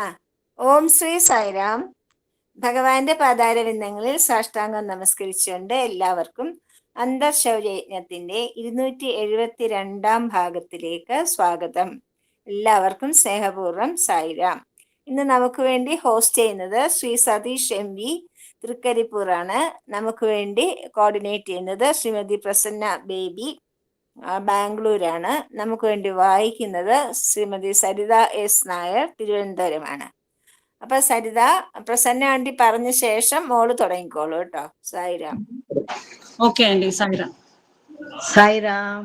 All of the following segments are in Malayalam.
ആ ഓം ശ്രീ സായിരാം. ഭഗവാന്റെ പാതാരവിന്ദങ്ങളിൽ സാഷ്ടാംഗം നമസ്കരിച്ചുകൊണ്ട് എല്ലാവർക്കും അന്തർശൗര്യയജ്ഞത്തിന്റെ 272 ഭാഗത്തിലേക്ക് സ്വാഗതം. എല്ലാവർക്കും സ്നേഹപൂർവ്വം സായിരാം. ഇന്ന് നമുക്ക് വേണ്ടി ഹോസ്റ്റ് ചെയ്യുന്നത് ശ്രീ സതീഷ് MV തൃക്കരിപ്പൂറാണ്. നമുക്ക് വേണ്ടി കോർഡിനേറ്റ് ചെയ്യുന്നത് ശ്രീമതി പ്രസന്ന ബേബി ബാംഗ്ലൂരാണ്. നമുക്ക് വേണ്ടി വായിക്കുന്നത് ശ്രീമതി സരിത S നായർ തിരുവനന്തപുരമാണ്. അപ്പൊ സരിത, പ്രസന്ന ആന്റി പറഞ്ഞ ശേഷം മോള് തുടങ്ങിക്കോളൂ കേട്ടോ. സായിരാം. Okay aunty. സായിരാം. സായിരാം.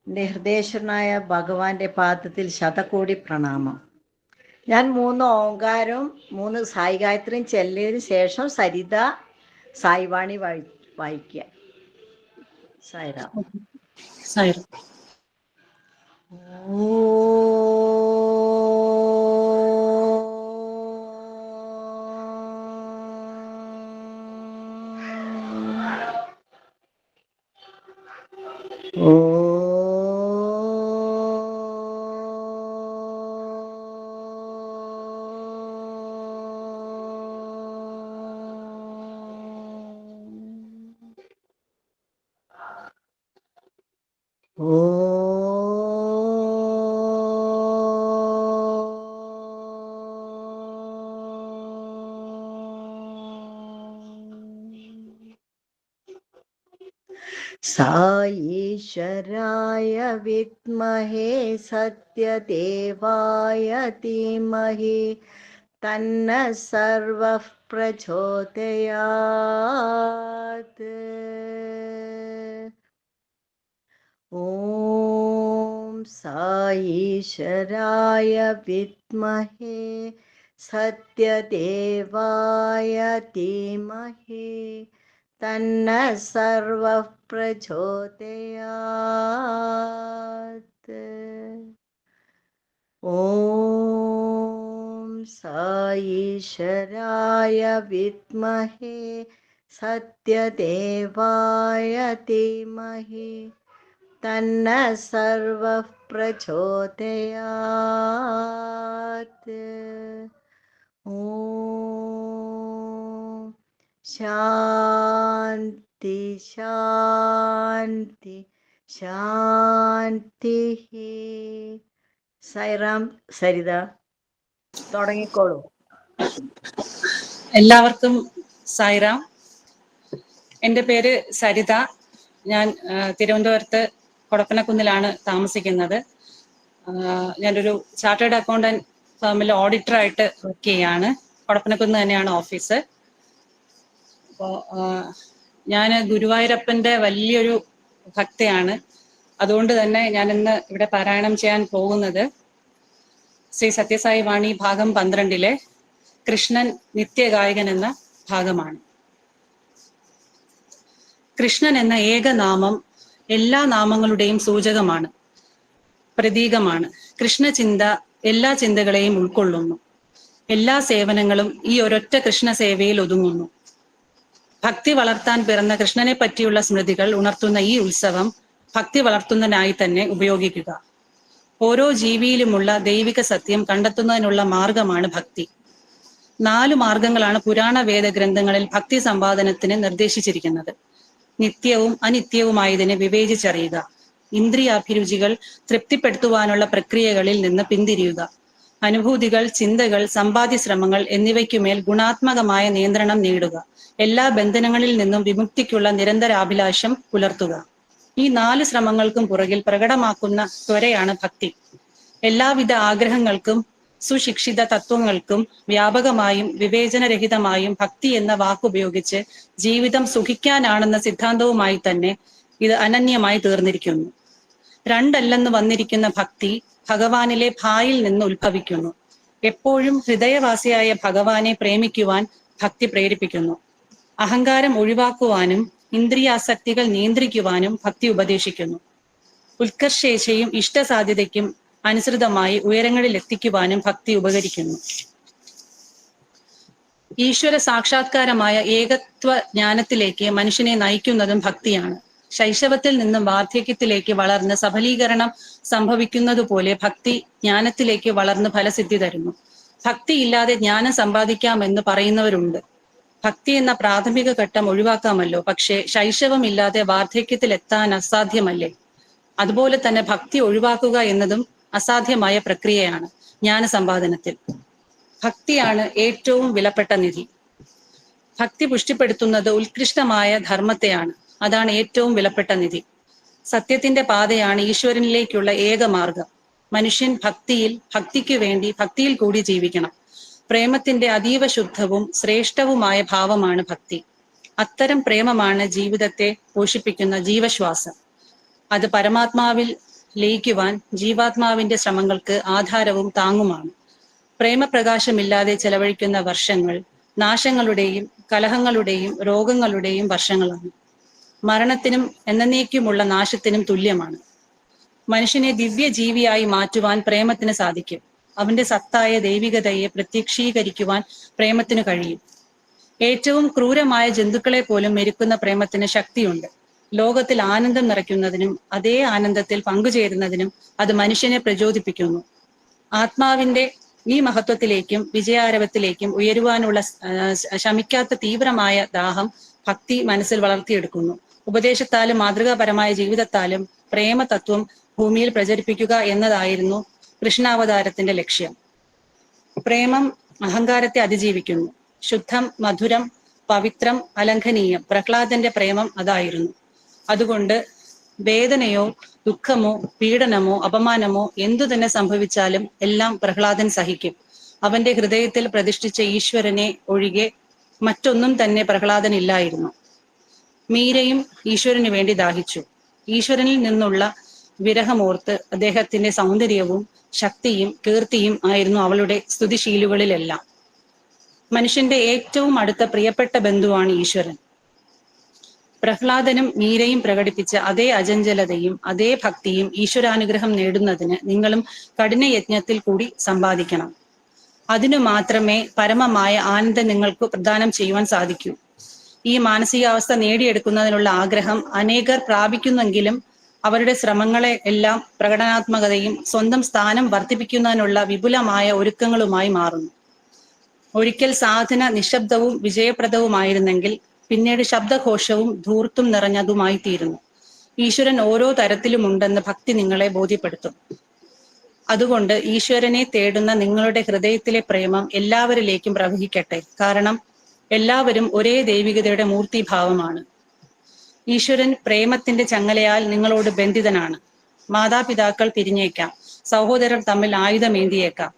എൻ്റെ ഹൃദയേശ്വരനായ ഭഗവാന്റെ പാദത്തിൽ ശതകോടി പ്രണാമം. ഞാൻ 3 ഓങ്കാരവും 3 സായി ഗായത്രിയും ചെല്ലിയതിനു ശേഷം സരിത സായിവാണി വായിക്കുക. സായിരാം. സായിരാം. साईश्वराय विद्महे सत्यदेवाय धीमहि तन्नः सर्वः प्रचोदयात्। ॐ साईश्वराय विद्महे सत्यदेवाय धीमहि तन्नः सर्वः प्रचोदयात्। ॐ साईश्वराय विद्महे सत्यदेवाय धीमहि तन्नः सर्वः प्रचोदयात्। ॐ शान्ति शान्ति ശാന്തി. സായിറാം. സരിത തുടങ്ങിക്കോളൂ. എല്ലാവർക്കും സായിറാം. എൻ്റെ പേര് സരിത. ഞാൻ തിരുവനന്തപുരത്ത് കൊടപ്പനക്കുന്നിലാണ് താമസിക്കുന്നത്. ഞാനൊരു ചാർട്ടേഡ് അക്കൗണ്ടന്റ് ഫേമിൽ ഓഡിറ്ററായിട്ട് വർക്ക് ചെയ്യാണ്. കൊടപ്പനക്കുന്ന് തന്നെയാണ് ഓഫീസ്. അപ്പോൾ ഞാൻ ഗുരുവായൂരപ്പൻ്റെ വലിയൊരു ഭക്തയാണ്. അതുകൊണ്ട് തന്നെ ഞാൻ ഇന്ന് ഇവിടെ പാരായണം ചെയ്യാൻ പോകുന്നത് ശ്രീ സത്യസായി വാണി ഭാഗം 12 കൃഷ്ണൻ നിത്യഗായകൻ എന്ന ഭാഗമാണ്. കൃഷ്ണൻ എന്ന ഏകനാമം എല്ലാ നാമങ്ങളുടെയും സൂചകമാണ്, പ്രതീകമാണ്. കൃഷ്ണചിന്ത എല്ലാ ചിന്തകളെയും ഉൾക്കൊള്ളുന്നു. എല്ലാ സേവനങ്ങളും ഈ ഒരൊറ്റ കൃഷ്ണ സേവയിൽ ഒതുങ്ങുന്നു. ഭക്തി വളർത്താൻ പിറന്ന കൃഷ്ണനെ പറ്റിയുള്ള സ്മൃതികൾ ഉണർത്തുന്ന ഈ ഉത്സവം ഭക്തി വളർത്തുന്നതിനായി തന്നെ ഉപയോഗിക്കുക. ഓരോ ജീവിയിലുമുള്ള ദൈവിക സത്യം കണ്ടെത്തുന്നതിനുള്ള മാർഗമാണ് ഭക്തി. 4 മാർഗങ്ങളാണ് പുരാണ വേദഗ്രന്ഥങ്ങളിൽ ഭക്തി സമ്പാദനത്തിന് നിർദ്ദേശിച്ചിരിക്കുന്നത്. നിത്യവും അനിത്യവുമായതിനെ വിവേചിച്ചറിയുക. ഇന്ദ്രിയാഭിരുചികൾ തൃപ്തിപ്പെടുത്തുവാനുള്ള പ്രക്രിയകളിൽ നിന്ന് പിന്തിരിയുക. അനുഭൂതികൾ, ചിന്തകൾ, സമ്പാദ്യശ്രമങ്ങൾ എന്നിവയ്ക്കുമേൽ ഗുണാത്മകമായ നിയന്ത്രണം നേടുക. എല്ലാ ബന്ധനങ്ങളിൽ നിന്നും വിമുക്തിക്കുള്ള നിരന്തരാഭിലാഷം പുലർത്തുക. ഈ 4 ശ്രമങ്ങൾക്കും പുറകിൽ പ്രകടമാക്കുന്ന ത്വരയാണ് ഭക്തി. എല്ലാവിധ ആഗ്രഹങ്ങൾക്കും സുശിക്ഷിത തത്വങ്ങൾക്കും വ്യാപകമായും വിവേചനരഹിതമായും ഭക്തി എന്ന വാക്കുപയോഗിച്ച് ജീവിതം സുഖിക്കാനാണെന്ന സിദ്ധാന്തവുമായി തന്നെ ഇത് അനന്യമായി തീർന്നിരിക്കുന്നു. രണ്ടല്ലെന്ന് വന്നിരിക്കുന്ന ഭക്തി ഭഗവാനിലെ ഭായിൽ നിന്ന് ഉത്ഭവിക്കുന്നു. എപ്പോഴും ഹൃദയവാസിയായ ഭഗവാനെ പ്രേമിക്കുവാൻ ഭക്തി പ്രേരിപ്പിക്കുന്നു. അഹങ്കാരം ഒഴിവാക്കുവാനും ഇന്ദ്രിയാസക്തികൾ നിയന്ത്രിക്കുവാനും ഭക്തി ഉപദേശിക്കുന്നു. ഉത്കർഷേച്ഛയും ഇഷ്ടസാധ്യതയ്ക്കും അനുസൃതമായി ഉയരങ്ങളിൽ എത്തിക്കുവാനും ഭക്തി ഉപകരിക്കുന്നു. ഈശ്വര സാക്ഷാത്കാരമായ ഏകത്വ ജ്ഞാനത്തിലേക്ക് മനുഷ്യനെ നയിക്കുന്നതും ഭക്തിയാണ്. ശൈശവത്തിൽ നിന്നും വാർദ്ധക്യത്തിലേക്ക് വളർന്ന് സഫലീകരണം സംഭവിക്കുന്നത് പോലെ ഭക്തി ജ്ഞാനത്തിലേക്ക് വളർന്ന് ഫലസിദ്ധി തരുന്നു. ഭക്തിയില്ലാതെ ജ്ഞാനം സമ്പാദിക്കാമെന്ന് പറയുന്നവരുണ്ട്. ഭക്തി എന്ന പ്രാഥമിക ഘട്ടം ഒഴിവാക്കാമല്ലോ, പക്ഷേ ശൈശവമില്ലാതെ വാർദ്ധക്യത്തിൽ എത്താൻ അസാധ്യമല്ലേ? അതുപോലെ തന്നെ ഭക്തി ഒഴിവാക്കുക എന്നതും അസാധ്യമായ പ്രക്രിയയാണ് ജ്ഞാനസമ്പാദനത്തിൽ. ഭക്തിയാണ് ഏറ്റവും വിലപ്പെട്ട നിധി. ഭക്തി പുഷ്ടിപ്പെടുത്തുന്നത് ഉത്കൃഷ്ടമായ ധർമ്മത്തെയാണ്. അതാണ് ഏറ്റവും വിലപ്പെട്ട നിധി. സത്യത്തിന്റെ പാതയാണ് ഈശ്വരനിലേക്കുള്ള ഏക മാർഗം. മനുഷ്യൻ ഭക്തിക്ക് വേണ്ടി ഭക്തിയിൽ കൂടി ജീവിക്കണം. പ്രേമത്തിന്റെ അതീവ ശുദ്ധവും ശ്രേഷ്ഠവുമായ ഭാവമാണ് ഭക്തി. അത്തരം പ്രേമമാണ് ജീവിതത്തെ പോഷിപ്പിക്കുന്ന ജീവശ്വാസം. അത് പരമാത്മാവിൽ ലയിക്കുവാൻ ജീവാത്മാവിന്റെ ശ്രമങ്ങൾക്ക് ആധാരവും താങ്ങുമാണ്. പ്രേമപ്രകാശമില്ലാതെ ചെലവഴിക്കുന്ന വർഷങ്ങൾ നാശങ്ങളുടെയും കലഹങ്ങളുടെയും രോഗങ്ങളുടെയും വർഷങ്ങളാണ്. മരണത്തിനും എന്നേക്കുമുള്ള നാശത്തിനും തുല്യമാണ്. മനുഷ്യനെ ദിവ്യജീവിയായി മാറ്റുവാൻ പ്രേമത്തിന് സാധിക്കും. അവന്റെ സത്തായ ദൈവികതയെ പ്രത്യക്ഷീകരിക്കുവാൻ പ്രേമത്തിന് കഴിയും. ഏറ്റവും ക്രൂരമായ ജന്തുക്കളെ പോലും മെരുക്കുന്ന പ്രേമത്തിന് ശക്തിയുണ്ട്. ലോകത്തിൽ ആനന്ദം നിറയ്ക്കുന്നതിനും അതേ ആനന്ദത്തിൽ പങ്കുചേരുന്നതിനും അത് മനുഷ്യനെ പ്രചോദിപ്പിക്കുന്നു. ആത്മാവിന്റെ ഈ മഹത്വത്തിലേക്കും വിജയാരവത്തിലേക്കും ഉയരുവാനുള്ള ശമിക്കാത്ത തീവ്രമായ ദാഹം ഭക്തി മനസ്സിൽ വളർത്തിയെടുക്കുന്നു. ഉപദേശത്താലും മാതൃകാപരമായ ജീവിതത്താലും പ്രേമതത്വം ഭൂമിയിൽ പ്രചരിപ്പിക്കുക എന്നതായിരുന്നു കൃഷ്ണാവതാരത്തിന്റെ ലക്ഷ്യം. പ്രേമം അഹങ്കാരത്തെ അതിജീവിക്കുന്നു. ശുദ്ധം, മധുരം, പവിത്രം, അലംഘനീയം. പ്രഹ്ലാദന്റെ പ്രേമം അതായിരുന്നു. അതുകൊണ്ട് വേദനയോ ദുഃഖമോ പീഡനമോ അപമാനമോ എന്തു തന്നെ സംഭവിച്ചാലും എല്ലാം പ്രഹ്ലാദൻ സഹിക്കും. അവന്റെ ഹൃദയത്തിൽ പ്രതിഷ്ഠിച്ച ഈശ്വരനെ ഒഴികെ മറ്റൊന്നും തന്നെ പ്രഹ്ലാദനില്ലായിരുന്നു. മീരയും ഈശ്വരന് വേണ്ടി ദാഹിച്ചു. ഈശ്വരനിൽ നിന്നുള്ള വിരഹമോർത്ത് അദ്ദേഹത്തിന്റെ സൗന്ദര്യവും ശക്തിയും കീർത്തിയും ആയിരുന്നു അവളുടെ സ്തുതിശീലുകളിലെല്ലാം. മനുഷ്യന്റെ ഏറ്റവും അടുത്ത പ്രിയപ്പെട്ട ബന്ധുവാണ് ഈശ്വരൻ. പ്രഹ്ലാദനും മീരയും പ്രകടിപ്പിച്ച അതേ അചഞ്ചലതയും അതേ ഭക്തിയും ഈശ്വരാനുഗ്രഹം നേടുന്നതിന് നിങ്ങളും കഠിനയജ്ഞത്തിൽ കൂടി സമ്പാദിക്കണം. അതിനു മാത്രമേ പരമമായ ആനന്ദം നിങ്ങൾക്ക് പ്രദാനം ചെയ്യുവാൻ സാധിക്കൂ. ഈ മാനസികാവസ്ഥ നേടിയെടുക്കുന്നതിനുള്ള ആഗ്രഹം അനേകർ പ്രാപിക്കുന്നെങ്കിലും അവരുടെ ശ്രമങ്ങളെ എല്ലാം പ്രകടനാത്മകതയും സ്വന്തം സ്ഥാനം വർദ്ധിപ്പിക്കുന്നതിനുള്ള വിപുലമായ ഒരുക്കങ്ങളുമായി മാറുന്നു. ഒരിക്കൽ സാധന നിശബ്ദവും വിജയപ്രദവുമായിരുന്നെങ്കിൽ പിന്നീട് ശബ്ദഘോഷവും ധൂർത്തും നിറഞ്ഞതുമായി തീരുന്നു. ഈശ്വരൻ ഓരോ തരത്തിലുമുണ്ടെന്ന് ഭക്തി നിങ്ങളെ ബോധ്യപ്പെടുത്തും. അതുകൊണ്ട് ഈശ്വരനെ തേടുന്ന നിങ്ങളുടെ ഹൃദയത്തിലെ പ്രേമം എല്ലാവരിലേക്കും പ്രവഹിക്കട്ടെ. കാരണം എല്ലാവരും ഒരേ ദൈവികതയുടെ മൂർത്തിഭാവമാണ്. ഈശ്വരൻ പ്രേമത്തിന്റെ ചങ്ങലയാൽ നിങ്ങളോട് ബന്ധിതനാണ്. മാതാപിതാക്കൾ പിരിഞ്ഞേക്കാം, സഹോദരർ തമ്മിൽ ആയുധമേന്തിയേക്കാം,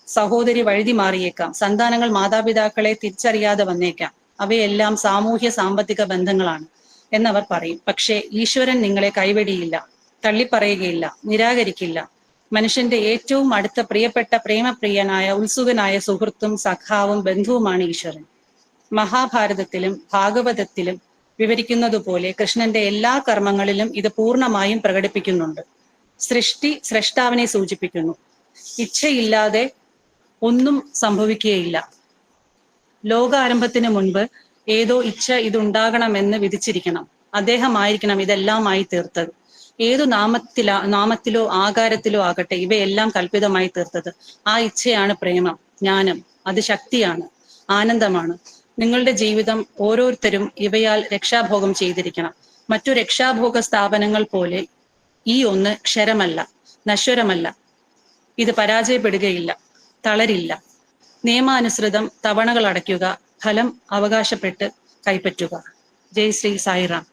സഹോദരി വഴുതി മാറിയേക്കാം, സന്താനങ്ങൾ മാതാപിതാക്കളെ തിരിച്ചറിയാതെ വന്നേക്കാം. അവയെല്ലാം സാമൂഹ്യ സാമ്പത്തിക ബന്ധങ്ങളാണ് എന്നവർ പറയും. പക്ഷേ ഈശ്വരൻ നിങ്ങളെ കൈവെടിയില്ല, തള്ളിപ്പറയുകയില്ല, നിരാകരിക്കില്ല. മനുഷ്യന്റെ ഏറ്റവും അടുത്ത പ്രിയപ്പെട്ട പ്രേമപ്രിയനായ ഉത്സുകനായ സുഹൃത്തും സഖാവും ബന്ധുവുമാണ് ഈശ്വരൻ. മഹാഭാരതത്തിലും ഭാഗവതത്തിലും വിവരിക്കുന്നതുപോലെ കൃഷ്ണന്റെ എല്ലാ കർമ്മങ്ങളിലും ഇത് പൂർണ്ണമായും പ്രകടിപ്പിക്കുന്നുണ്ട്. സൃഷ്ടി സ്രഷ്ടാവിനെ സൂചിപ്പിക്കുന്നു. ഇച്ഛയില്ലാതെ ഒന്നും സംഭവിക്കുകയില്ല. ലോകാരംഭത്തിന് മുൻപ് ഏതോ ഇച്ഛ ഇതുണ്ടാകണമെന്ന് വിധിച്ചിരിക്കണം. അദ്ദേഹമായിരിക്കണം ഇതെല്ലാമായി തീർത്തത്. ഏതു നാമത്തിലോ ആകാരത്തിലോ ആകട്ടെ ഇവയെല്ലാം കൽപ്പിതമായി തീർത്തത്. ആ ഇച്ഛയാണ് പ്രേമം, ജ്ഞാനം. അത് ശക്തിയാണ്, ആനന്ദമാണ്. നിങ്ങളുടെ ജീവിതം ഓരോരുത്തരും ഇവയാൽ രക്ഷാഭോഗം ചെയ്തിരിക്കണം. മറ്റു രക്ഷാഭോഗ സ്ഥാപനങ്ങൾ പോലെ ഈ ഒന്ന് ക്ഷരമല്ല, നശ്വരമല്ല. ഇത് പരാജയപ്പെടുകയില്ല, തളരില്ല. നിയമാനുസൃതം തവണകൾ അടയ്ക്കുക, ഫലം അവകാശപ്പെട്ട് കൈപ്പറ്റുക. ജയ് ശ്രീ സായിറാം.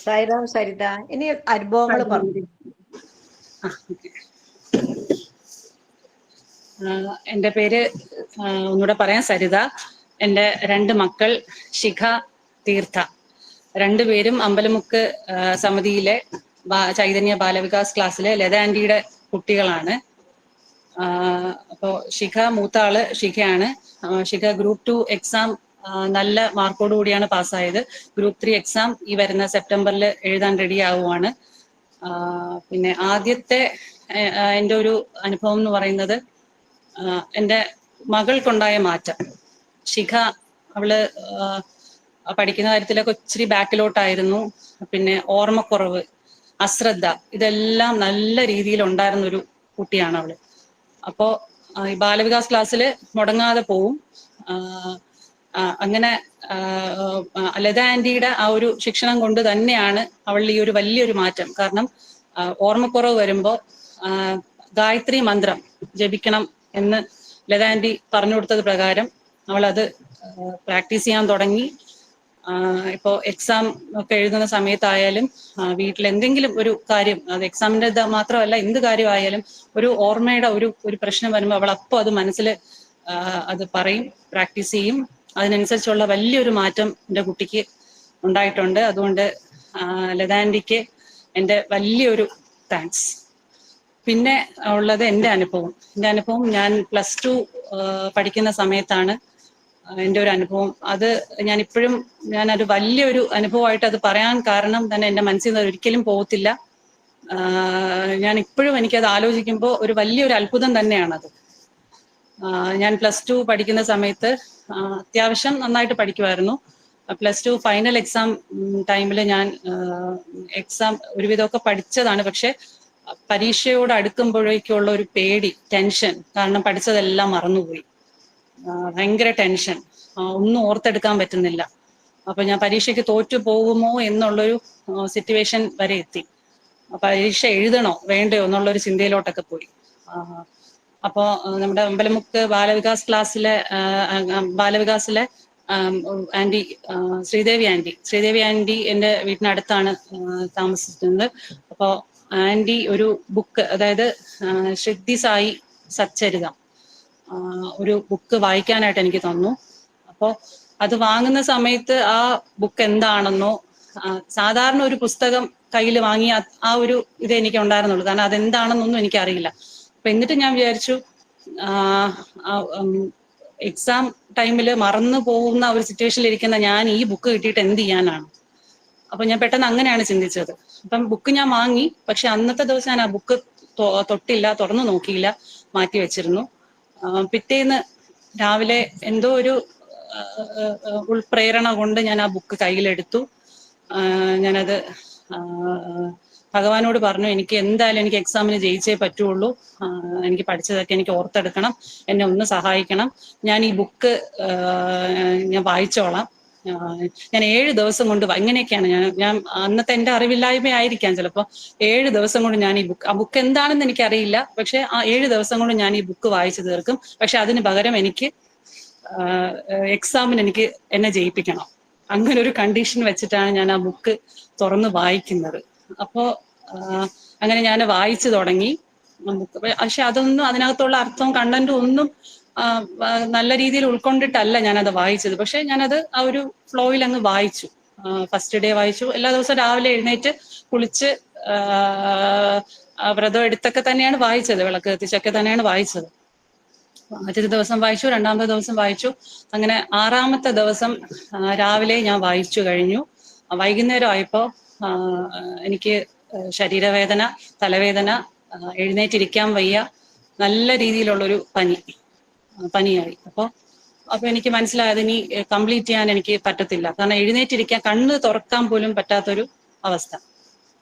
സായിറാം സരിത, ഇനി അനുഭവങ്ങൾ പറഞ്ഞു. എൻ്റെ പേര് ഒന്നുകൂടെ പറയാം, സരിത. എൻ്റെ 2 മക്കൾ ശിഖ, തീർത്ഥ. രണ്ടുപേരും അമ്പലമുക്ക് സമിതിയിലെ ചൈതന്യ ബാലവികാസ് ക്ലാസ്സിലെ ലത ആന്റിയുടെ കുട്ടികളാണ്. അപ്പോൾ ശിഖ, മൂത്ത ആള് ശിഖയാണ്. ശിഖ ഗ്രൂപ്പ് 2 എക്സാം നല്ല മാർക്കോട് കൂടിയാണ് പാസ്സായത്. ഗ്രൂപ്പ് 3 എക്സാം ഈ വരുന്ന സെപ്റ്റംബറിൽ എഴുതാൻ റെഡി ആവുകയാണ്. പിന്നെ ആദ്യത്തെ എൻ്റെ ഒരു അനുഭവം എന്ന് പറയുന്നത് എൻ്റെ മകൾക്കുണ്ടായ മാറ്റം. ശിഖ അവള് പഠിക്കുന്ന കാര്യത്തിലൊക്കെ ഇച്ചിരി ബാക്കിലോട്ടായിരുന്നു. പിന്നെ ഓർമ്മക്കുറവ്, അശ്രദ്ധ, ഇതെല്ലാം നല്ല രീതിയിൽ ഉണ്ടായിരുന്ന ഒരു കുട്ടിയാണ് അവള്. അപ്പോ ഈ ബാലവികാസ് ക്ലാസ്സിൽ മുടങ്ങാതെ പോവും. അങ്ങനെ ലത ആന്റിയുടെ ആ ഒരു ശിക്ഷണം കൊണ്ട് തന്നെയാണ് അവളിൽ ഈ ഒരു വലിയൊരു മാറ്റം. കാരണം ഓർമ്മക്കുറവ് വരുമ്പോൾ ഗായത്രി മന്ത്രം ജപിക്കണം എന്ന് ലത ആന്റി പറഞ്ഞു കൊടുത്തത് പ്രകാരം അവളത് പ്രാക്ടീസ് ചെയ്യാൻ തുടങ്ങി. ഇപ്പോൾ എക്സാം ഒക്കെ എഴുതുന്ന സമയത്തായാലും വീട്ടിൽ എന്തെങ്കിലും ഒരു കാര്യം, അത് എക്സാമിന്റെ മാത്രമല്ല, എന്ത് കാര്യമായാലും ഒരു ഓർമ്മയുടെ ഒരു പ്രശ്നം വരുമ്പോൾ അവൾ അപ്പോൾ അത് മനസ്സിൽ അത് പറയും, പ്രാക്ടീസ് ചെയ്യും. അതിനനുസരിച്ചുള്ള വലിയൊരു മാറ്റം എൻ്റെ കുട്ടിക്ക് ഉണ്ടായിട്ടുണ്ട്. അതുകൊണ്ട് ലത ആന്റിക്ക് എൻ്റെ വലിയൊരു താങ്ക്സ്. പിന്നെ ഉള്ളത് എൻ്റെ അനുഭവം ഞാൻ +2 പഠിക്കുന്ന സമയത്താണ് എൻ്റെ ഒരു അനുഭവം. അത് ഞാനത് വലിയൊരു അനുഭവമായിട്ട് അത് പറയാൻ കാരണം തന്നെ എൻ്റെ മനസ്സിൽ നിന്ന് ഒരിക്കലും പോകത്തില്ല. ഞാൻ ഇപ്പോഴും എനിക്കത് ആലോചിക്കുമ്പോൾ ഒരു വലിയൊരു അത്ഭുതം തന്നെയാണത്. ഞാൻ +2 പഠിക്കുന്ന സമയത്ത് അത്യാവശ്യം നന്നായിട്ട് പഠിക്കുമായിരുന്നു. +2 ഫൈനൽ എക്സാം ടൈമിൽ ഞാൻ എക്സാം ഒരുവിധമൊക്കെ പഠിച്ചതാണ്. പക്ഷെ പരീക്ഷയോട് അടുക്കുമ്പോഴേക്കുള്ള ഒരു പേടി, ടെൻഷൻ, കാരണം പഠിച്ചതെല്ലാം മറന്നുപോയി. ഭയങ്കര ടെൻഷൻ, ഒന്നും ഓർത്തെടുക്കാൻ പറ്റുന്നില്ല. അപ്പൊ ഞാൻ പരീക്ഷയ്ക്ക് തോറ്റു പോകുമോ എന്നുള്ളൊരു സിറ്റുവേഷൻ വരെ എത്തി. പരീക്ഷ എഴുതണോ വേണ്ടയോ എന്നുള്ളൊരു ചിന്തയിലോട്ടൊക്കെ പോയി. അപ്പോൾ നമ്മുടെ അമ്പലമുക്ക് ബാലവികാസിലെ ആന്റി, ശ്രീദേവി ആന്റി എൻ്റെ വീട്ടിനടുത്താണ് താമസിക്കുന്നത്. അപ്പോൾ ആന്റി ഒരു ബുക്ക്, അതായത് ശ്രുതി സായി സച്ചരിതം, ഒരു ബുക്ക് വായിക്കാനായിട്ട് എനിക്ക് തന്നു. അപ്പോൾ അത് വാങ്ങുന്ന സമയത്ത് ആ ബുക്ക് എന്താണെന്നോ, സാധാരണ ഒരു പുസ്തകം കയ്യിൽ വാങ്ങിയ ആ ഒരു ഇത് എനിക്ക് ഉണ്ടായിരുന്നുള്ളൂ. കാരണം അതെന്താണെന്നൊന്നും എനിക്കറിയില്ല. അപ്പൊ എന്നിട്ട് ഞാൻ വിചാരിച്ചു, എക്സാം ടൈമിൽ മറന്നു പോകുന്ന ഒരു സിറ്റുവേഷനിൽ ഇരിക്കുന്ന ഞാൻ ഈ ബുക്ക് കിട്ടിയിട്ട് എന്ത് ചെയ്യാനാണ്? അപ്പൊ ഞാൻ പെട്ടെന്ന് അങ്ങനെയാണ് ചിന്തിച്ചത്. അപ്പം ബുക്ക് ഞാൻ വാങ്ങി, പക്ഷെ അന്നത്തെ ദിവസം ഞാൻ ആ ബുക്ക് തൊട്ടില്ല, തുറന്നു നോക്കിയില്ല, മാറ്റി വെച്ചിരുന്നു. പിറ്റേന്ന് രാവിലെ എന്തോ ഒരു ഉൾപ്രേരണ കൊണ്ട് ഞാൻ ആ ബുക്ക് കയ്യിലെടുത്തു. ഞാനത് ഭഗവാനോട് പറഞ്ഞു, എനിക്ക് എന്തായാലും എനിക്ക് എക്സാമിന് ജയിച്ചേ പറ്റുള്ളൂ, എനിക്ക് പഠിച്ചതൊക്കെ എനിക്ക് ഓർത്തെടുക്കണം, എന്നെ ഒന്ന് സഹായിക്കണം, ഞാൻ ഈ ബുക്ക് ഞാൻ വായിച്ചോളാം, ഞാൻ 7 ദിവസം കൊണ്ട്, ഇങ്ങനെയൊക്കെയാണ് ഞാൻ അന്നത്തെ എൻ്റെ അറിവില്ലായ്മയായിരിക്കാം ചിലപ്പോൾ, 7 ദിവസം കൊണ്ട് ഞാൻ ആ ബുക്ക് എന്താണെന്ന് എനിക്കറിയില്ല, പക്ഷെ ആ 7 ദിവസം കൊണ്ട് ഞാൻ ഈ ബുക്ക് വായിച്ചു തീർക്കും. പക്ഷെ അതിന് പകരം എനിക്ക് എക്സാമിന് എന്നെ ജയിപ്പിക്കണം. അങ്ങനെ ഒരു കണ്ടീഷൻ വെച്ചിട്ടാണ് ഞാൻ ആ ബുക്ക് തുറന്ന് വായിക്കുന്നത്. അപ്പോ അങ്ങനെ ഞാൻ വായിച്ചു തുടങ്ങി ബുക്ക്. പക്ഷെ അതൊന്നും, അതിനകത്തുള്ള അർത്ഥവും കണ്ടന്റും ഒന്നും നല്ല രീതിയിൽ ഉൾക്കൊണ്ടിട്ടല്ല ഞാനത് വായിച്ചത്. പക്ഷെ ഞാനത് ആ ഒരു ഫ്ലോയിൽ അങ്ങ് വായിച്ചു. ഫസ്റ്റ് ഡേ വായിച്ചു. എല്ലാ ദിവസവും രാവിലെ എഴുന്നേറ്റ് കുളിച്ച് വ്രതം എടുത്തൊക്കെ തന്നെയാണ് വായിച്ചത്, വിളക്ക് കത്തിച്ചൊക്കെ തന്നെയാണ് വായിച്ചത്. ആദ്യത്തെ ദിവസം വായിച്ചു, രണ്ടാമത്തെ ദിവസം വായിച്ചു. അങ്ങനെ 6ാമത്തെ ദിവസം രാവിലെ ഞാൻ വായിച്ചു കഴിഞ്ഞു. വൈകുന്നേരം ആയപ്പോ എനിക്ക് ശരീരവേദന, തലവേദന, എഴുന്നേറ്റിരിക്കാൻ വയ്യ, നല്ല രീതിയിലുള്ളൊരു പനിയായി. അപ്പൊ എനിക്ക് മനസ്സിലായത് ഇനി കംപ്ലീറ്റ് ചെയ്യാൻ എനിക്ക് പറ്റത്തില്ല. കാരണം എഴുന്നേറ്റിരിക്കാൻ, കണ്ണ് തുറക്കാൻ പോലും പറ്റാത്തൊരു അവസ്ഥ.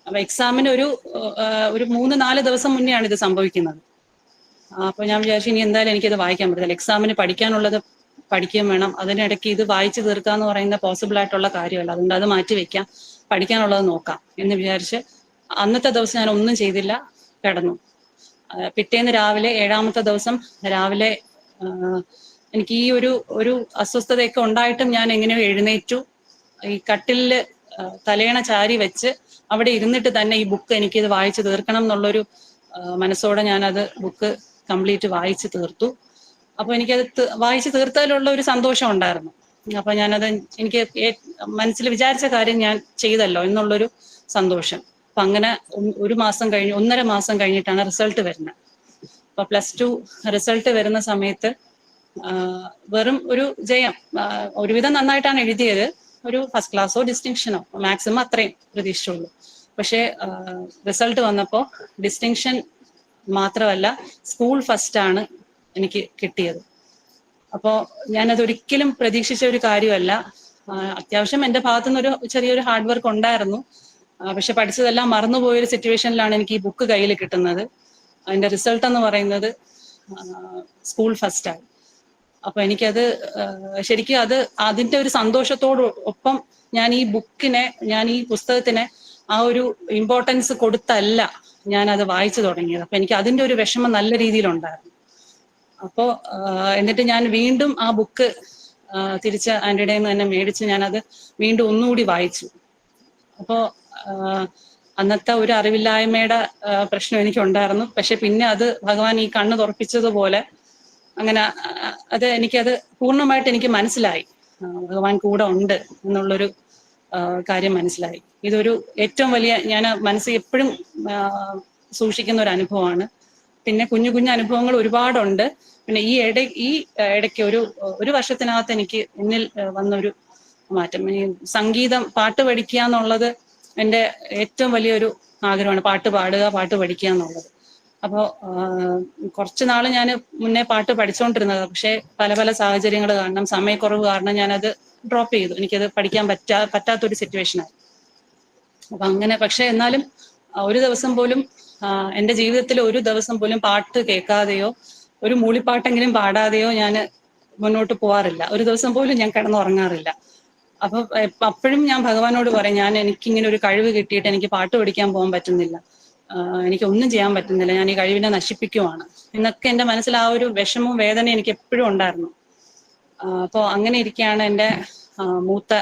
അപ്പൊ എക്സാമിന് ഒരു 3-4 ദിവസം മുന്നെയാണ് ഇത് സംഭവിക്കുന്നത്. അപ്പൊ ഞാൻ വിചാരിച്ചു ഇനി എന്തായാലും എനിക്കത് വായിക്കാൻ പറ്റില്ല, എക്സാമിന് പഠിക്കാനുള്ളത് പഠിക്കുകയും വേണം, അതിനിടയ്ക്ക് ഇത് വായിച്ചു തീർക്കാന്ന് പറയുന്ന പോസിബിൾ ആയിട്ടുള്ള കാര്യമല്ല, അതുകൊണ്ട് അത് മാറ്റി വെക്കാം, പഠിക്കാനുള്ളത് നോക്കാം എന്ന് വിചാരിച്ച് അന്നത്തെ ദിവസം ഞാൻ ഒന്നും ചെയ്തില്ല, കിടന്നു. പിറ്റേന്ന് രാവിലെ 7ാമത്തെ ദിവസം രാവിലെ എനിക്ക് ഈ ഒരു അസ്വസ്ഥതയൊക്കെ ഉണ്ടായിട്ടും ഞാൻ എങ്ങനെയോ എഴുന്നേറ്റു. ഈ കട്ടിലില് തലയണ ചാരി വെച്ച് അവിടെ ഇരുന്നിട്ട് തന്നെ ഈ ബുക്ക് എനിക്കിത് വായിച്ചു തീർക്കണം എന്നുള്ളൊരു മനസ്സോടെ ഞാനത് ബുക്ക് കംപ്ലീറ്റ് വായിച്ചു തീർത്തു. അപ്പൊ എനിക്കത് വായിച്ചു തീർത്തതിലുള്ള ഒരു സന്തോഷം ഉണ്ടായിരുന്നു. അപ്പൊ ഞാനത്, എനിക്ക് മനസ്സിൽ വിചാരിച്ച കാര്യം ഞാൻ ചെയ്തല്ലോ എന്നുള്ളൊരു സന്തോഷം. അപ്പൊ അങ്ങനെ 1 മാസം കഴിഞ്ഞ്, 1.5 മാസം കഴിഞ്ഞിട്ടാണ് റിസൾട്ട് വരുന്നത്. അപ്പൊ +2 റിസൾട്ട് വരുന്ന സമയത്ത് വെറും ഒരു ജയം, ഒരുവിധം നന്നായിട്ടാണ് എഴുതിയത്, ഒരു ഫസ്റ്റ് ക്ലാസ്സോ ഡിസ്റ്റിങ്ഷനോ മാക്സിമം അത്രയും പ്രതീക്ഷിച്ചുള്ളൂ. പക്ഷെ റിസൾട്ട് വന്നപ്പോൾ ഡിസ്റ്റിങ്ഷൻ മാത്രമല്ല, സ്കൂൾ ഫസ്റ്റ് ആണ് എനിക്ക് കിട്ടിയത്. അപ്പോൾ ഞാനതൊരിക്കലും പ്രതീക്ഷിച്ച ഒരു കാര്യമല്ല. അത്യാവശ്യം എൻ്റെ ഭാഗത്തുനിന്ന് ഒരു ചെറിയൊരു ഹാർഡ് വർക്ക് ഉണ്ടായിരുന്നു. പക്ഷെ പഠിച്ചതെല്ലാം മറന്നുപോയൊരു സിറ്റുവേഷനിലാണ് എനിക്ക് ഈ ബുക്ക് കയ്യിൽ കിട്ടുന്നത്. അതിന്റെ റിസൾട്ട് എന്ന് പറയുന്നത് സ്കൂൾ ഫസ്റ്റായി. അപ്പൊ എനിക്കത് ശരിക്കും അതിന്റെ ഒരു സന്തോഷത്തോടൊപ്പം ഞാൻ ഈ ബുക്കിനെ, ഞാൻ ഈ പുസ്തകത്തിനെ ആ ഒരു ഇമ്പോർട്ടൻസ് കൊടുത്തല്ല ഞാൻ അത് വായിച്ചു തുടങ്ങിയത്. അപ്പൊ എനിക്ക് അതിന്റെ ഒരു വിഷമം നല്ല രീതിയിലുണ്ടായിരുന്നു. അപ്പോ എന്നിട്ട് ഞാൻ വീണ്ടും ആ ബുക്ക് തിരിച്ച് ആന്റിയുടെ നിന്ന് തന്നെ മേടിച്ച് ഞാനത് വീണ്ടും ഒന്നുകൂടി വായിച്ചു. അപ്പോ അന്നത്തെ ഒരു അറിവില്ലായ്മയുടെ പ്രശ്നം എനിക്കുണ്ടായിരുന്നു. പക്ഷെ പിന്നെ അത് ഭഗവാൻ ഈ കണ്ണ് തുറപ്പിച്ചതുപോലെ അങ്ങനെ എനിക്കത് പൂർണ്ണമായിട്ട് എനിക്ക് മനസ്സിലായി. ഭഗവാൻ കൂടെ ഉണ്ട് എന്നുള്ളൊരു കാര്യം മനസ്സിലായി. ഇതൊരു ഏറ്റവും വലിയ, ഞാൻ മനസ്സിൽ എപ്പോഴും സൂക്ഷിക്കുന്ന ഒരു അനുഭവമാണ്. പിന്നെ കുഞ്ഞു കുഞ്ഞു അനുഭവങ്ങൾ ഒരുപാടുണ്ട്. പിന്നെ ഈ ഇടയ്ക്ക് ഒരു വർഷത്തിനകത്ത് എനിക്ക് എന്നിൽ വന്നൊരു മാറ്റം, ഈ സംഗീതം, പാട്ട് പഠിക്കുക എന്നുള്ളത് എൻ്റെ ഏറ്റവും വലിയൊരു ആഗ്രഹമാണ്. പാട്ട് പാടുക, പാട്ട് പഠിക്കുക എന്നുള്ളത്. അപ്പോൾ കുറച്ച് നാൾ ഞാൻ മുന്നേ പാട്ട് പഠിച്ചുകൊണ്ടിരുന്നത്, പക്ഷേ പല പല സാഹചര്യങ്ങൾ കാരണം, സമയക്കുറവ് കാരണം ഞാനത് ഡ്രോപ്പ് ചെയ്തു. എനിക്കത് പഠിക്കാൻ പറ്റാത്തൊരു സിറ്റുവേഷനായി. അപ്പൊ അങ്ങനെ, പക്ഷെ എന്നാലും ഒരു ദിവസം പോലും എൻ്റെ ജീവിതത്തിൽ ഒരു ദിവസം പോലും പാട്ട് കേൾക്കാതെയോ ഒരു മൂളിപ്പാട്ടെങ്കിലും പാടാതെയോ ഞാൻ മുന്നോട്ട് പോവാറില്ല. ഒരു ദിവസം പോലും ഞാൻ കിടന്നുറങ്ങാറില്ല. അപ്പൊ അപ്പോഴും ഞാൻ ഭഗവാനോട് പറയും, എനിക്കിങ്ങനെ ഒരു കഴിവ് കിട്ടിയിട്ട് എനിക്ക് പാട്ട് പഠിക്കാൻ പോകാൻ പറ്റുന്നില്ല, എനിക്കൊന്നും ചെയ്യാൻ പറ്റുന്നില്ല, ഞാൻ ഈ കഴിവിനെ നശിപ്പിക്കുവാണ് എന്നൊക്കെ എൻ്റെ മനസ്സിൽ ആ ഒരു വിഷമവും വേദനയും എനിക്ക് എപ്പോഴും ഉണ്ടായിരുന്നു. അപ്പോൾ അങ്ങനെ ഇരിക്കുകയാണ് എൻ്റെ മൂത്ത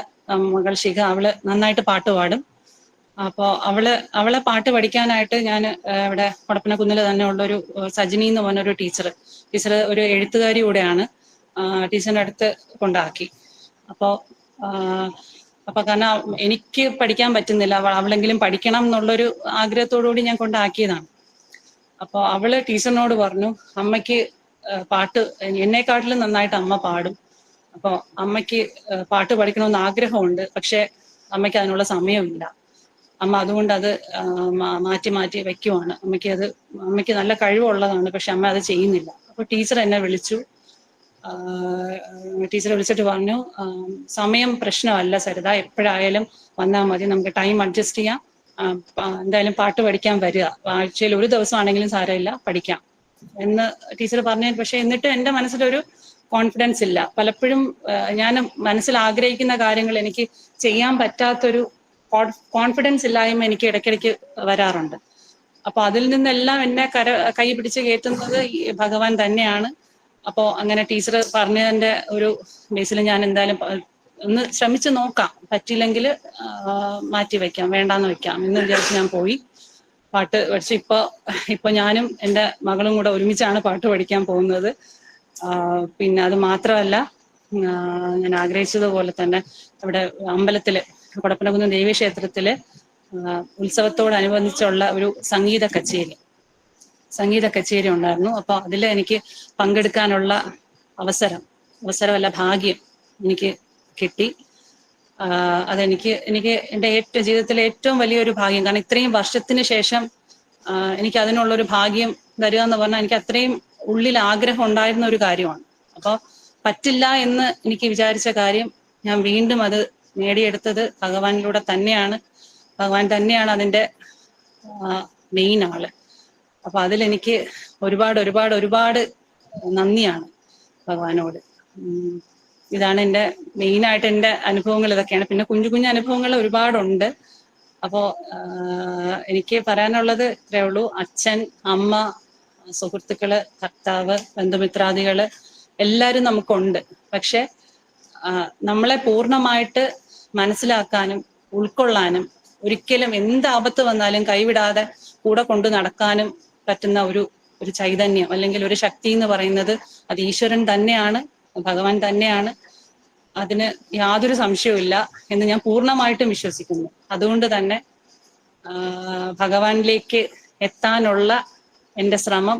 മകൾ ശിഖ. അവള് നന്നായിട്ട് പാട്ട് പാടും. അപ്പോൾ അവളെ പാട്ട് പഠിക്കാനായിട്ട് ഞാൻ ഇവിടെ കൊടപ്പനക്കുന്നിൽ തന്നെ ഉള്ളൊരു സജിനി എന്ന് പറഞ്ഞൊരു ടീച്ചർ ഒരു എഴുത്തുകാരി കൂടെയാണ്, ടീച്ചറിന്റെ അടുത്ത് കൊണ്ടാക്കി. അപ്പോൾ കാരണം എനിക്ക് പഠിക്കാൻ പറ്റുന്നില്ല, അവളെങ്കിലും പഠിക്കണം എന്നുള്ളൊരു ആഗ്രഹത്തോടുകൂടി ഞാൻ കൊണ്ടാക്കിയതാണ്. അപ്പോൾ അവള് ടീച്ചറിനോട് പറഞ്ഞു, അമ്മയ്ക്ക് പാട്ട് എന്നെക്കാട്ടിലും നന്നായിട്ട് അമ്മ പാടും, അപ്പോൾ അമ്മയ്ക്ക് പാട്ട് പഠിക്കണമെന്ന് ആഗ്രഹമുണ്ട്, പക്ഷെ അമ്മയ്ക്ക് അതിനുള്ള സമയമില്ല. അമ്മ അതുകൊണ്ട് അത് മാറ്റി വെക്കുവാണ്. അമ്മയ്ക്ക് നല്ല കഴിവുള്ളതാണ്, പക്ഷെ അമ്മ അത് ചെയ്യുന്നില്ല. അപ്പൊ ടീച്ചർ എന്നെ വിളിച്ചു. ടീച്ചറെ വിളിച്ചിട്ട് പറഞ്ഞു, സമയം പ്രശ്നമല്ല സരിത, എപ്പോഴായാലും വന്നാൽ മതി, നമുക്ക് ടൈം അഡ്ജസ്റ്റ് ചെയ്യാം, എന്തായാലും പാട്ട് പഠിക്കാൻ വരിക, ആഴ്ചയിൽ ഒരു ദിവസമാണെങ്കിലും സാരമില്ല, പഠിക്കാം എന്ന് ടീച്ചർ പറഞ്ഞു. പക്ഷെ എന്നിട്ട് എൻ്റെ മനസ്സിലൊരു കോൺഫിഡൻസ് ഇല്ല. പലപ്പോഴും ഞാൻ മനസ്സിൽ ആഗ്രഹിക്കുന്ന കാര്യങ്ങൾ എനിക്ക് ചെയ്യാൻ പറ്റാത്തൊരു കോൺഫിഡൻസ് ഇല്ലായ്മ എനിക്ക് ഇടയ്ക്കിടയ്ക്ക് വരാറുണ്ട്. അപ്പൊ അതിൽ നിന്നെല്ലാം എന്നെ കൈ പിടിച്ച് കയറ്റുന്നത് ഭഗവാൻ തന്നെയാണ്. അപ്പോൾ അങ്ങനെ ടീച്ചർ പറഞ്ഞതിന്റെ ഒരു ബേസിൽ ഞാൻ എന്തായാലും ഒന്ന് ശ്രമിച്ചു നോക്കാം, പറ്റിയില്ലെങ്കിൽ മാറ്റി വെക്കാം, വേണ്ടാന്ന് വെക്കാം എന്ന് വിചാരിച്ച് ഞാൻ പോയി പാട്ട് പഠിച്ചു. ഇപ്പൊ ഞാനും എൻ്റെ മകളും കൂടെ ഒരുമിച്ചാണ് പാട്ട് പഠിക്കാൻ പോകുന്നത്. പിന്നെ അത് മാത്രമല്ല, ഞാൻ ആഗ്രഹിച്ചതുപോലെ തന്നെ ഇവിടെ അമ്പലത്തില്, കൊടപ്പനക്കുന്ന് ദേവീക്ഷേത്രത്തില് ഉത്സവത്തോടനുബന്ധിച്ചുള്ള ഒരു സംഗീത കച്ചേരി ഉണ്ടായിരുന്നു. അപ്പൊ അതിൽ എനിക്ക് പങ്കെടുക്കാനുള്ള അവസരമല്ല, ഭാഗ്യം എനിക്ക് കിട്ടി. അതെനിക്ക് എൻ്റെ ജീവിതത്തിലെ ഏറ്റവും വലിയൊരു ഭാഗ്യം. കാരണം ഇത്രയും വർഷത്തിന് ശേഷം എനിക്ക് അതിനുള്ളൊരു ഭാഗ്യം തരിക എന്ന് പറഞ്ഞാൽ എനിക്ക് അത്രയും ഉള്ളിൽ ആഗ്രഹം ഉണ്ടായിരുന്ന ഒരു കാര്യമാണ്. അപ്പോൾ പറ്റില്ല എന്ന് എനിക്ക് വിചാരിച്ച കാര്യം ഞാൻ വീണ്ടും അത് നേടിയെടുത്തത് ഭഗവാനിലൂടെ തന്നെയാണ്. ഭഗവാൻ തന്നെയാണ് അതിൻ്റെ മെയിൻ ആള്. അപ്പൊ അതിലെനിക്ക് ഒരുപാട് നന്ദിയാണ് ഭഗവാനോട്. ഇതാണ് എൻ്റെ മെയിനായിട്ട് എൻ്റെ അനുഭവങ്ങൾ ഇതൊക്കെയാണ്. പിന്നെ കുഞ്ഞു കുഞ്ഞു അനുഭവങ്ങൾ ഒരുപാടുണ്ട്. അപ്പോ എനിക്ക് പറയാനുള്ളത് ഇത്രയേ ഉള്ളൂ. അച്ഛൻ, അമ്മ, സുഹൃത്തുക്കള്, ഭർത്താവ്, ബന്ധുമിത്രാദികള് എല്ലാവരും നമുക്കുണ്ട്. പക്ഷെ നമ്മളെ പൂർണ്ണമായിട്ട് മനസ്സിലാക്കാനും ഉൾക്കൊള്ളാനും ഒരിക്കലും എന്ത് ആപത്ത് വന്നാലും കൈവിടാതെ കൂടെ കൊണ്ടു നടക്കാനും പറ്റുന്ന ഒരു ചൈതന്യം അല്ലെങ്കിൽ ഒരു ശക്തി എന്ന് പറയുന്നത് അത് ഈശ്വരൻ തന്നെയാണ്, ഭഗവാൻ തന്നെയാണ്. അതിന് യാതൊരു സംശയവുമില്ല എന്ന് ഞാൻ പൂർണ്ണമായിട്ടും വിശ്വസിക്കുന്നു. അതുകൊണ്ട് തന്നെ ഭഗവാനിലേക്ക് എത്താനുള്ള എൻ്റെ ശ്രമം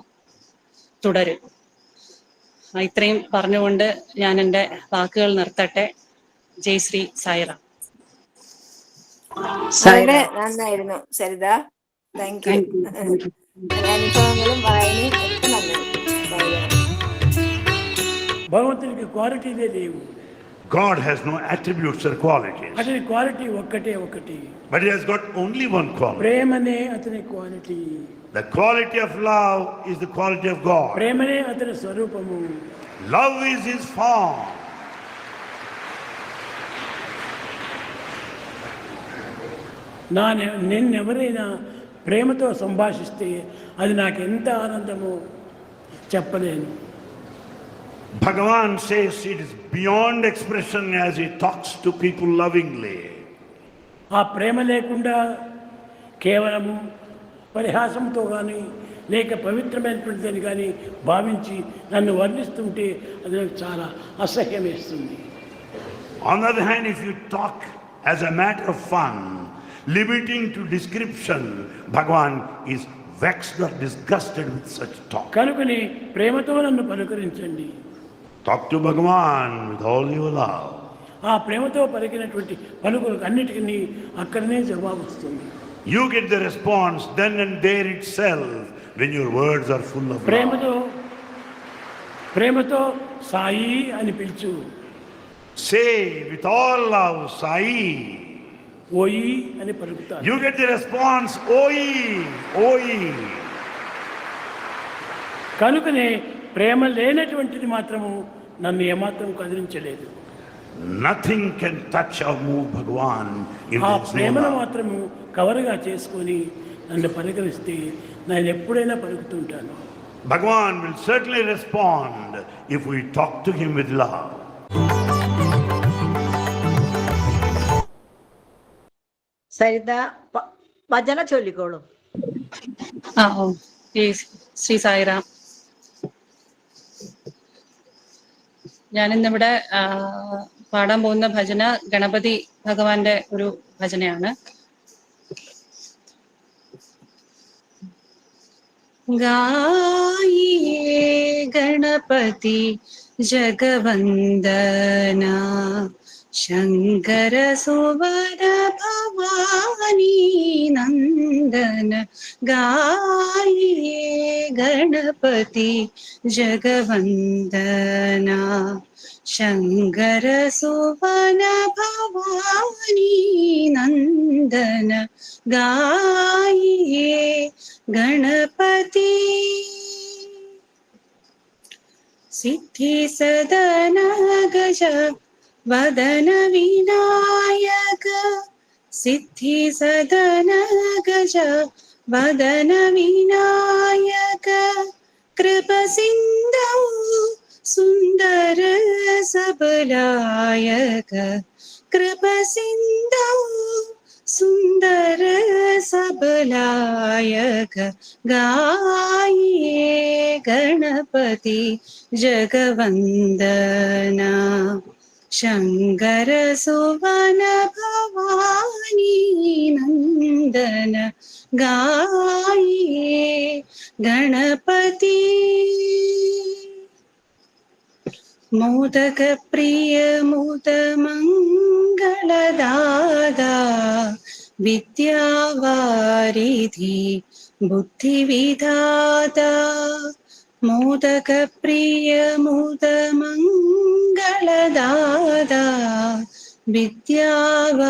തുടരും. ഇത്രയും പറഞ്ഞുകൊണ്ട് ഞാൻ എൻ്റെ വാക്കുകൾ നിർത്തട്ടെ. ജയ് ശ്രീ സായിറാം. വളരെ നന്നായിരുന്നു സരിത, താങ്ക് യു. അനുഭവങ്ങളും വായനയും ഒക്കെ നന്നായിരുന്നു. भगवंతునికి క్వాలిటీనే లేవు. God has no attributes or qualities, అతని క్వాలిటీ ఒక్కటే ఒకటి, but he has got only one quality. ప్రేమనే అతని quality. The quality of love is the quality of God. ప్రేమనే అతని స్వరూపము. Love is his form. నిన్నెవరైనా ప్రేమతో సంభాషిస్తే అది నాకు ఎంత ఆనందమో చెప్పలేను. Bhagavan says it is beyond expression as he talks to people lovingly. ఆ ప్రేమ లేకుండా కేవలము పరిహాసంతో కానీ లేక పవిత్రమైనటువంటిదని కానీ భావించి నన్ను వర్ణిస్తుంటే అది నాకు చాలా అసహ్యం వేస్తుంది. On the other hand, if you talk as a matter of fun, limiting to description, Bhagavan is vexed or disgusted with such talk. కనుకని ప్రేమతో నన్ను పలుకరించండి. Talk to Bhagavan with all your love. ఆ ప్రేమతో పలికినటువంటి పలుకులకు అన్నిటికీ అక్కడనే జవాబు వస్తుంది. You get the response then and there itself when your words are full of love. ప్రేమతో సాయి అని పిలుచు. Say with all love, Sai. ఓయి అని పలుకుతారు. You get the response, Oi, Oi. కనుకనే ప్రేమ లేనటువంటిది మాత్రము నన్ను ఏమాత్రం కదిలించలేదు. Nothing can touch or move Bhagavan if ఆ there is no ప్రేమను love. మాత్రము కవరుగా చేసుకొని నన్ను పలకరిస్తే నేను ఎప్పుడైనా పలుకుతుంటాను. Bhagavan will certainly respond if we talk to him with love. Saritha ഭജന ചൊല്ലിക്കോളൂ. ശ്രീ സായിറാം. ഞാനിന്നിവിടെ പാടാൻ പോകുന്ന ഭജന ഗണപതി ഭഗവാന്റെ ഒരു ഭജനയാണ്. ഗായിയേ ഗണപതി ജഗവന്ദന ശങ്കര സുവര ഭവാനി നന്ദന. ഗായിയേ ഗണപതി ജഗവന്ദന ശങ്കര സുവന ഭവാനി നന്ദന. ഗായിയേ ഗണപതി സിദ്ധി സദന ഗജ വദന വിനായക. സിദ്ധി സദന ഗജ വദന വിനായക. കൃപ സിന്ധൗ സുന്ദര സബലായക. കൃപ സിന്ധൗ സുന്ദര സബലായക. ഗായിയേ ഗണപതി ജഗവന്ദന ശങ്കര സുവന ഭവാനി നന്ദന. ഗായിയേ ഗണപതി. മോദക പ്രിയ മോദ മംഗളദാദാ വിദ്യാവാരിധി ബുദ്ധിവിധാതാ. മോദക പ്രിയ മോദ മംഗളദാദാ വിദ്യാവാരിധി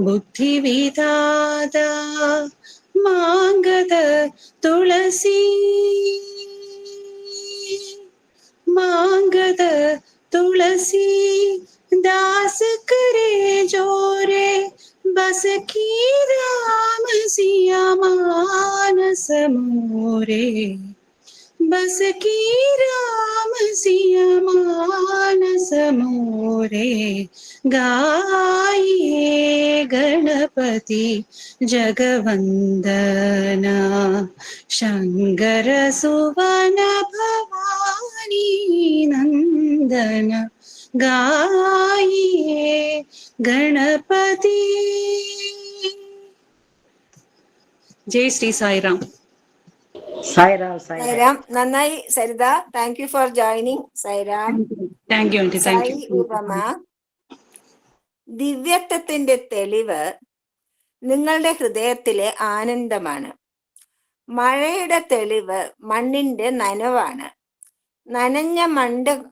ബുദ്ധിവിധാതാ. മാംഗത തുളസി मांगद तुलसी दास करे जोरे. बस की राम सिया मानस मोरे. बस की राम सिया मानस मोरे. गाइए गणपति जगवंदन शंकर सुवन भवानी नंदन. गाइए गणपति. जय श्री साईराम. സായിറാം സൈറാം. നന്നായി Saritha. Thank you for joining Sairam. Thank you aunty. Thank Sai you. ഉപമ. ദിവ്യത്വത്തിന്റെ തെളിവ് നിങ്ങളുടെ ഹൃദയത്തിലെ ആനന്ദമാണ്. മഴയുടെ തെളിവ് മണ്ണിന്റെ നനവാണ്. നനഞ്ഞ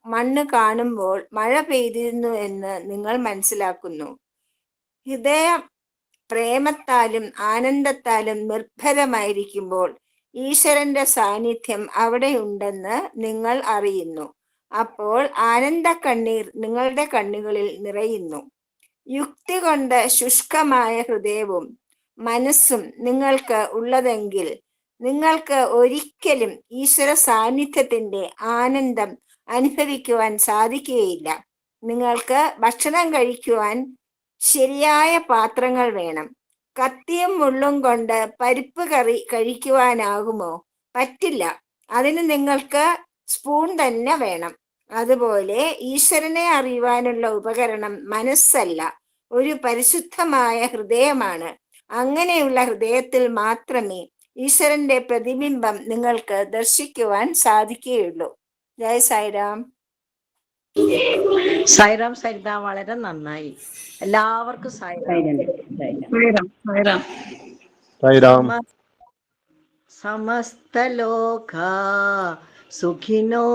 മണ്ണ് കാണുമ്പോൾ മഴ പെയ്തിരുന്നു എന്ന് നിങ്ങൾ മനസ്സിലാക്കുന്നു. ഹൃദയം പ്രേമത്താലും ആനന്ദത്താലും നിർഭരമായിരിക്കുമ്പോൾ ഈശ്വരന്റെ സാന്നിധ്യം അവിടെയുണ്ടെന്ന് നിങ്ങൾ അറിയുന്നു. അപ്പോൾ ആനന്ദ കണ്ണീർ നിങ്ങളുടെ കണ്ണുകളിൽ നിറയുന്നു. യുക്തി കൊണ്ട് ശുഷ്കമായ ഹൃദയവും മനസ്സും നിങ്ങൾക്ക് ഉള്ളതെങ്കിൽ നിങ്ങൾക്ക് ഒരിക്കലും ഈശ്വര സാന്നിധ്യത്തിന്റെ ആനന്ദം അനുഭവിക്കുവാൻ സാധിക്കുകയില്ല. നിങ്ങൾക്ക് ഭക്ഷണം കഴിക്കുവാൻ ശരിയായ പാത്രങ്ങൾ വേണം. കത്തിയും മുള്ളും കൊണ്ട് പരിപ്പ് കറി കഴിക്കുവാനാകുമോ? പറ്റില്ല. അതിന് നിങ്ങൾക്ക് സ്പൂൺ തന്നെ വേണം. അതുപോലെ ഈശ്വരനെ അറിയുവാനുള്ള ഉപകരണം മനസ്സല്ല, ഒരു പരിശുദ്ധമായ ഹൃദയമാണ്. അങ്ങനെയുള്ള ഹൃദയത്തിൽ മാത്രമേ ഈശ്വരന്റെ പ്രതിബിംബം നിങ്ങൾക്ക് ദർശിക്കുവാൻ സാധിക്കുകയുള്ളൂ. ജയ് സായിരാം. സായിറാം സരിത, വളരെ നന്നായി. എല്ലാവർക്കും സായിറാം. സമസ്തലോകാ സുഖിനോ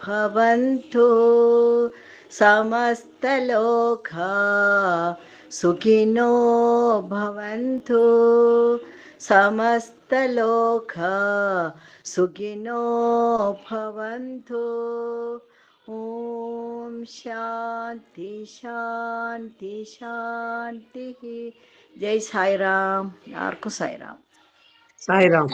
ഭവന്തു. സമസ്തലോകാ സുഖിനോ ഭവന്തു. സമസ്തലോകാ സുഖിനോ ഭവന്തു. ഓം ശാന്തി ശാന്തി ശാന്തി. ജയ് സായിറാം. ആർക്കും സായിറാം. സായിറാം.